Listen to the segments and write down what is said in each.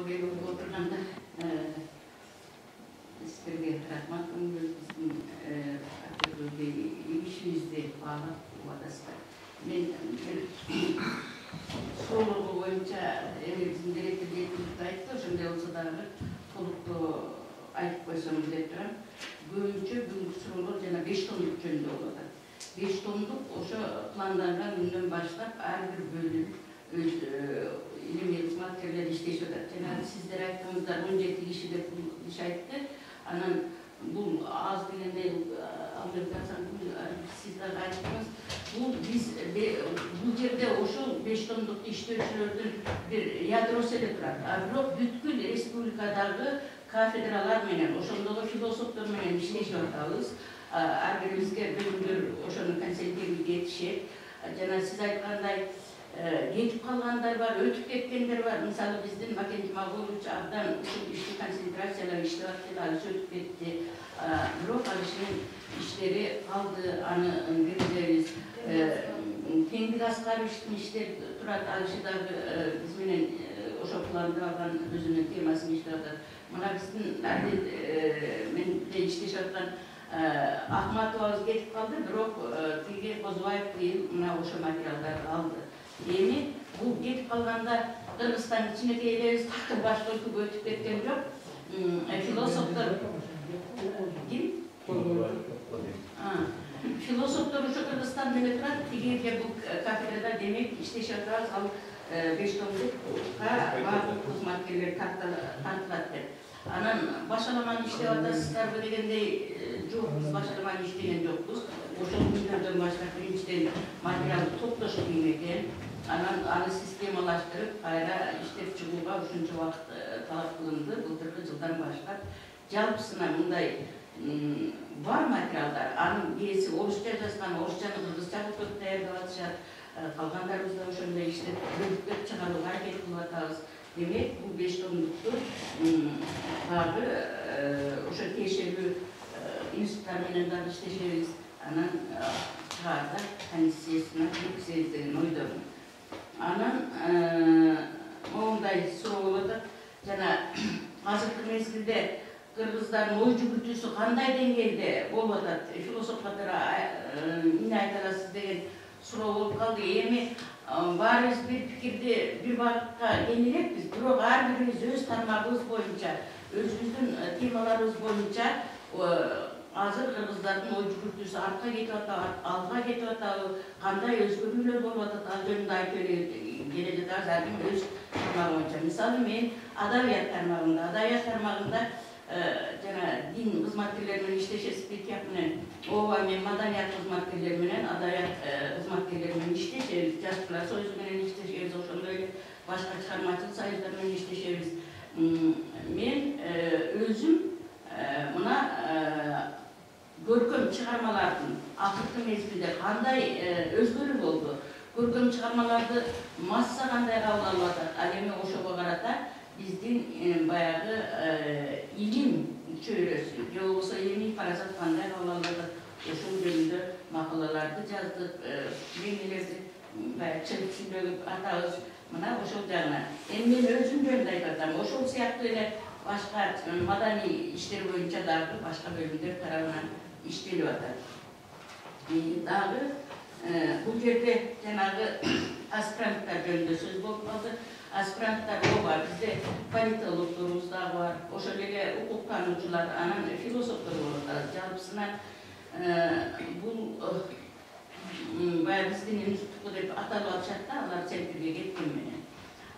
Oraya oturganda sizlerge rahmat bizning aktyorlarga işimizde bağlap vadasida. Men so'rovi bo'yicha bizim direktor aytdi, o'shanday bo'lsa dag'i to'liq aytib qo'ysam deb turaman. Bo'yicha bugungi so'rovlar yana 5 tomlik jönde bo'ladi. 5 tomlik o'sha planlangan günden başlap her bir bölüm öz ilim hizmetlerle işleşiyorlar. Yani sizlere aytdığınızda 17 kişi de bu iş aytdı. Anan bu az bilende Amerika'dan sizler aytdınız. Biz bu yerde oşu 5 tomluk işlevçilerden bir yadrosuyla turadi. Biroq bütkül respublikadagi kafedralar menen, oşondagi filosoflar menen işleşip atабыз. Her birimizge bölümler oşonu konsertlerine yetişip. Jana siz aytkanday yetip kalganlar var, ötüp ketkenler var. Mesela bizden Makenci Mağoluç abdan işli konsentrasiyalar iştirakçılar ötüp ketti. Biroq alışının işleri kaldı, anı bildiririz. Kendi Asgarovичтің işleri turadi, alışıdagi bizmenen oşo planda algan özünün temasını iştiradi. Mına bizden men de işleşip atkan Ахматовабыз кетип калды, бирок тиги Козубаев мына ошо материалдарды алды. Эми бул кетип калганда Кыргызстан ичинеки элебиз такыр башка өлкөгө өтүп кеткен жок. Философтор философтор ошо Кыргызстан менен турат, тиги бул кафедрада демек иштешип атабыз, ал 5 томдукка баардык кызматкерлер тартылат деп. Анан башаламаны иштеп атасыздарбы дегендей жок, биз башаламаны иштеген жокпуз. Ошол күндөрдөн баштап биринчиден материалды топтошуп экен. Анан аны системалаштырып, кайра иштеп чыгууга ушунча убакыт талап кылынды. Былтыркы жылдан баштап жалпысына мындай бар материалдар. Анын кээси орусча жазган, орусчаны кыргызча кылып даярдап атышат. Калгандарыбыз да ошондой иштеп бөлүктөп чыгарууга аракет кылып атабыз. Demek bu 5 tomluktu dagı oşa teşebbü institutlar menen dagı işleşeriz. Anan çağırda komissiyasına yükselidiğini oydorum. Anan moğunday soruğuladı. Jana azırkı mezgilde Kırgızların oy жүгүртүүсү kандай dengelde bolup atat, filosoflara ine aytalasız degen suroo bolup kaldı. Эми Barız bir fikirde bir vakıtta yenilepmiz. Bирок her birimiz öz tarmağımız boyunca, özümüzün temalarımız boyunca hazır Kırgızların oy жүгүртүүсү artga ketip atabı, alga ketip atabı, kanday özgürlükler bolup atat, al jönünde ayıp gelecek azardım öz tarmağı boyunca. Misalı men adabiyat tarmağında jana din hizmetçileri menen işleşesiz Petyak menen, ova men madaniyat hizmetçileri menen, adabiyat hizmetçileri menen işleşeriz, Jashlar soyuzu menen işleşeriz, ошондой эле башка чыгармачылык союздар менен işleşeriz. Men özüm mына көркөм чыгармалардын акыркы мезгилде кандай өзгөрүү болду, көркөм чыгармаларды масса кандай кабыл алып атат, ал эми ошого карата биздин баягы илим чөйрөсү же болбосо илимий парасат кандай кабыл алып атат, ошол жөнүндө макалаларды жаздык, меңелерди баягы чыгып сүйлөгүп атабыз. Мына ошол жагынан. Эми мен өзүм жөнүндө айтып атам, ошол сыяктуу эле башка маданий иштер боюнча дагы башка бөлүмдөр тарабынан иштелип атат. Дагы бул жерде жанагы аспиранттар жөнүндө сөз болуп калды. Аспиранттар бар, бизде политологдорубуз дагы бар, ошол эле укук таануучулар, анан философтор болуп атат. Жалпысынан бул баягы биздин институт деп аталып атышат да, алар центрге кеткен менен.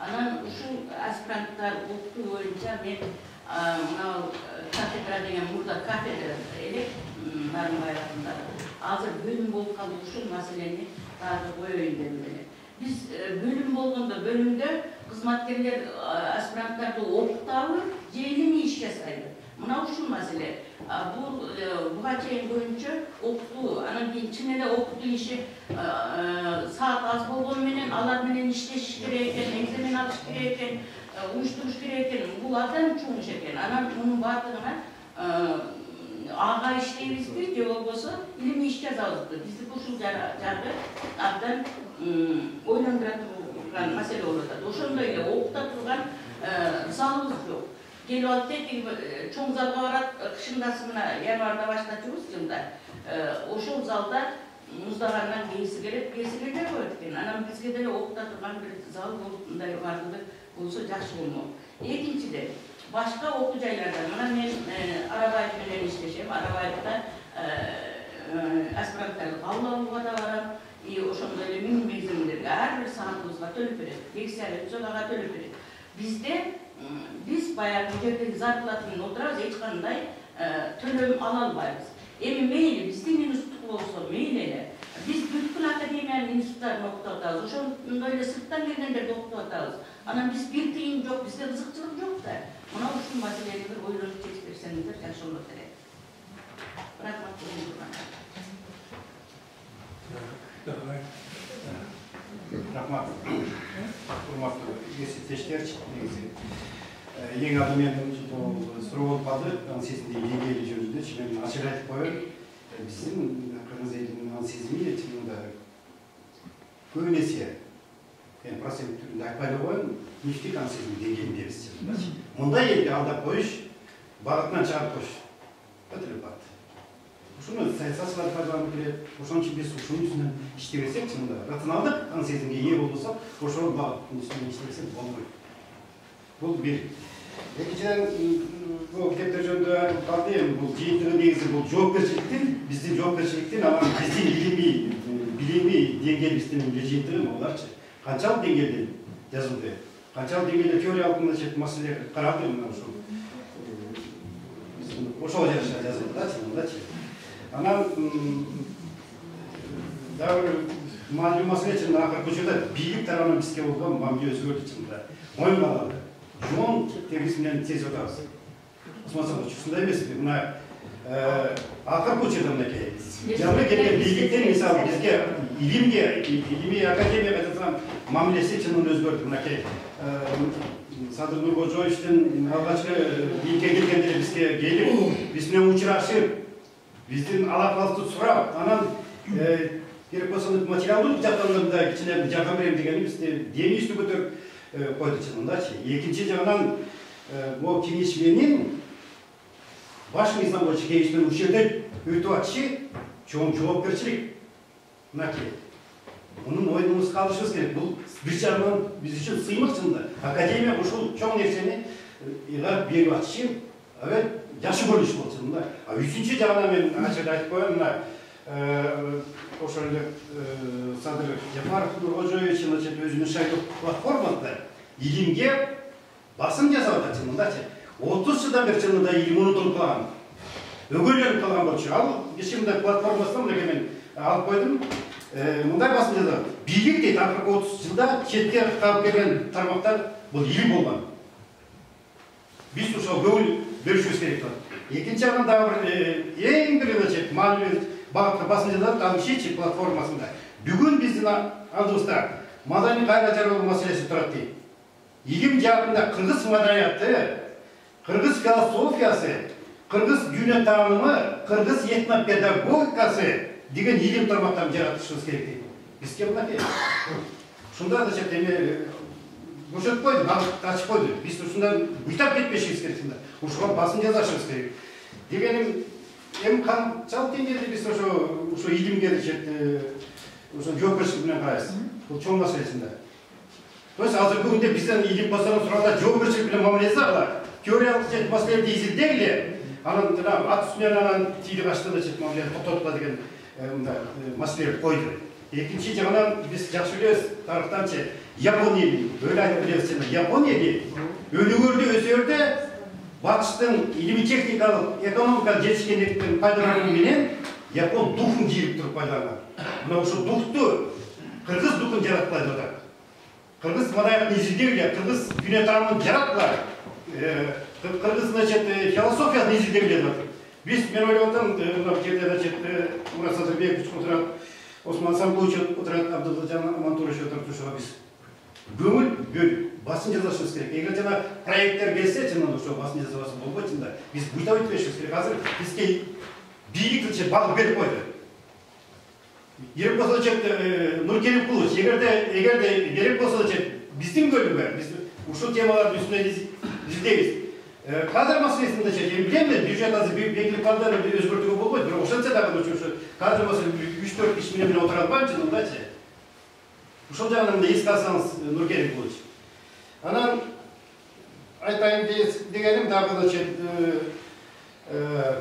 Анан ушул аспиранттар укугу боюнча мен мына кафедра деген мурда кафедра элек Нарынбай атындагы азыр бөлүм болуп калды, ушул маселени дагы коеюн деп элем. Biz bölüm болгондо bölümde kızmatkерler aspiranttарды окутабы, же илимий иш жасайбы. Мына ушул маселе. Буга чейин боюнча окутуу, анан кийин чын эле окутуу иши саат аз болгону менен алар менен иштешиш керек экен, экзамен алыш керек экен, уюштуруш керек экен. Бул абдан чоң иш экен. Анан мунун баардыгына ага иштейбизби же болбосо илимий иш жазабызбы? Биздики ушул жагы абдан ойландыра турган маселе болуп атат. Ошондой эле окута турган zalımız yok. Gelip alıp tek çoğun zalga varat kışındasına yanvarda başlatıyoruz şimdi. Oşul zalda Mustafa'ndan giysi gelip koyduk. Anam bizge de okta turgan bir zal vardı olsa yaxşı olmalı. İkincide başka okul jaylardan mana men arabayt menен işleşem, arabaytda aspirantlarga qabul alууга da baram. Ошондой эле миң мезгилдерге ар бир саатыбызга төлөп берет. Лекцияга ага төлөп берет. Биз баягы жердеги зарплатамен отурабыз, эч кандай төлөм ала албайбыз. Эми мейли биздин институт болсо мейли эле. Биз бүткүл академиянын институттарын окутуп атабыз. Ошондой эле сырттан келгендерди окутуп атабыз. Анан биз бир тыйын жок, бизде кызыкчылык жок да. Мына ушул маселени бир ойлонуп чечип берсеңиздер жакшы болот элек. Рахмат. Рахмат. Урматтуу эсептештер, негизи эң алдымен суроо болуп калды. Анын сезимди деңгээли жөнүндө мен ачык айтып коеюн. Биздин кыргыз элинин анын сезими чынында көп нерсе процент түрүндө айтпай эле коеюн, нефтик анын сезими деңгээлиндебиз. Мындай элди алдап коюш, багытынан чыгарып коюш өтө эле бат. Ушуну саясатчылар пайдаланып келет. Ошон үчүн биз ушунун үстүнөн иштебесек, чынында рационалдык анын сезимге ээ болбосок, ошол багыттын үстүнөн иштебесек болбойт. Бул бир. Экинчиден, бул китептер жөнүндө айтып калды, бул жыйынтыгы негизи бул жоопкерчиликтин, биздин жоопкерчиликтин, анан биздин билими деңгээлибиздин жыйынтыгы буларчы. Канчалык деңгээлде жазылды, канчалык деңгээлде теориялык маселе каралды, мына ушул. Ошого жараша жазылды да, чынындачы. Анан дагы маанилүү маселе чынында акыркы учурда бийлик тарабынан бизге болгон мамиле өзгөрдү чынында. Моюнга алынды. Жон тегиз менен сезип атабыз. Осмон Сабырович, ушундай эмеспи? Мына акыркы учурда мынакей. Жаңы келген бийликтер мисалы бизге илимий академияга жазган мамилеси чынында өзгөрдү. Мынакей Садыр Нуркожоевичтин алгачкы бийликке келгендери бизге келип, биз менен учурашып, биздин алакалыкты сурап, анан керек болсо материалдык жактан да кичине жардам берем дегени бизди дени үстү көтөрүп койду чынындачы. Экинчи жагынан бул кеңеш менен баш мыйзам боюнча кеңештин ушул жерде өтүп атышы чоң жоопкерчилик. Мынакей. Мунун ойунубузга калышыбыз керек. Бул бир жагынан биз үчүн сыймык чынында. Академия ушул чоң нерсени ыйгарып берип атышы жакшы көрүнүш болчу чынында. Үчүнчү жагынан мен ачык айтып коеюн, мына ошол эле Садыр Жапаров Нуркожоевич өзүнүн шайлоо платформасында илимге басым жасап атат чынындачы. 30 жылдан бери чынында илим унутулуп калган. Өгөйлөнүп калган болчу. Ал киши мындай платформасында мындай мен алып койдум. Мындай басым жазат. Бийлик дейт, акыркы 30 жылда четке калып келген тармактар бул илим болгон. Биз ошол көңүл бөлүшүбүз керек болот. Экинчи жагынан дагы бир эң бир маанилүү багытка басым жазат, ал ишичи платформасында. Бүгүн биздин алдыбызда маданий кайра жаралуу маселеси турат дейт. Илим жагында кыргыз маданияты, кыргыз философиясы, кыргыз дүйнө таанымы, кыргыз этнопедагогикасы деген илим тармактарын жаратышыбыз керек дейт. Бизге мынакей. Ушунда да эме бошотуп койду, багытты ачып койду. Биз ушундан буйтап кетпешибиз керек чында. Ушуга басым жазышыбыз керек. Дегеним эми канчалык деңгээлде биз ошо илимге ошо жоопкерчилик менен карайбыз. Бул чоң маселе чында. То есть азыркы күндө бизден илим басаран сураганда жоопкерчилик менен мамиле жасагыла. Теориялык маселелерди изилдегиле. Анан жанагы ат үстүнөн анан тийди качты да мамилени токтоткула деген маселе койду. Экинчи жагынан биз жакшы билебиз тарыхтанчы Япония өлө айтып билебиз чын. Япония өнүгөрдө өсөрдө батыштын илимий техникалык экономикалык жетишкендиктин пайдалануу менен Япон духун жийип туруп пайдаланган. Мына ушул духту кыргыз духун жараткыла деп атат. Кыргыз маданиятын изилдегиле, кыргыз дүйнө таанымын жараткыла. Кыргыз философиясын изилдегиле деп атат. Биз мен ойлоп атам, мына жерде Мурат Садырбекович отурат, Осмон Сабырович отурат, Абдулжан Амантурович отурат, ошого биз көңүл бөлүп басым жазышыбыз керек. Эгер жана проекттер келсе, чынында ошо басым жазабасы болбойт чында. Биз буйтап өтпөшүбүз керек. Азыр бизге бийлик багып берип койду. Керек болсо Нуркелимкулович, эгерде керек болсо биздин бөлүмгө биз ушул темалардын үстүнө іздейміз. Кадр мәселесінде мен білемін, бюджет азы белгілі кадрларды өзгертуге болмайды, бірақ ошанша дагы кадр мәселесі 3-4 миллион отыра албайбыз мындачы. Ошол жагынан да эске алсаңыз Нуркеримович. Анан айтайын дегеним дагы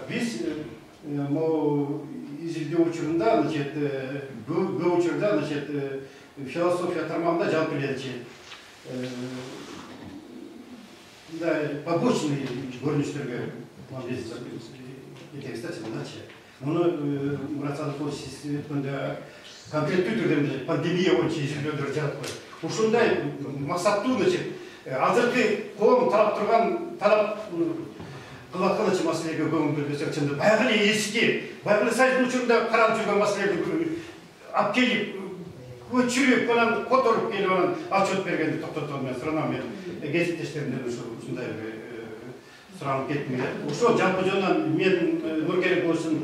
биз изилдөө учурунда бөө учурда философия тармагында жалпы эле побочный көрүнүштөргө муну Мурат Садыкович сиз өткөндө конкреттүү түрдө пандемия боюнча изилдөөлөр жарып коюп, ушундай максаттуу азыркы коом талап турган талап кылып аткан маселеге көңүл бөлбөсөк чындап баягы эле эски, баягы эле Союздун учурунда каралып жүргөн маселелерди алып келип көчүрүп анан которуп келип анан отчет бергенди токтотом. Мен суранам, мен кесиптештеримден ушундай суранып кеттим эле. Ошол жалпы жөнүнөн мен Нуркеримовичтин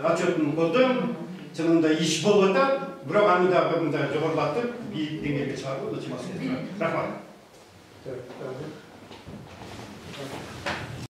отчетун колдойм. Чынында иш болуп атат, бирок аны дагы мындай жогорулатып, бийик деңгээлге чыгаруу маселе. Рахмат.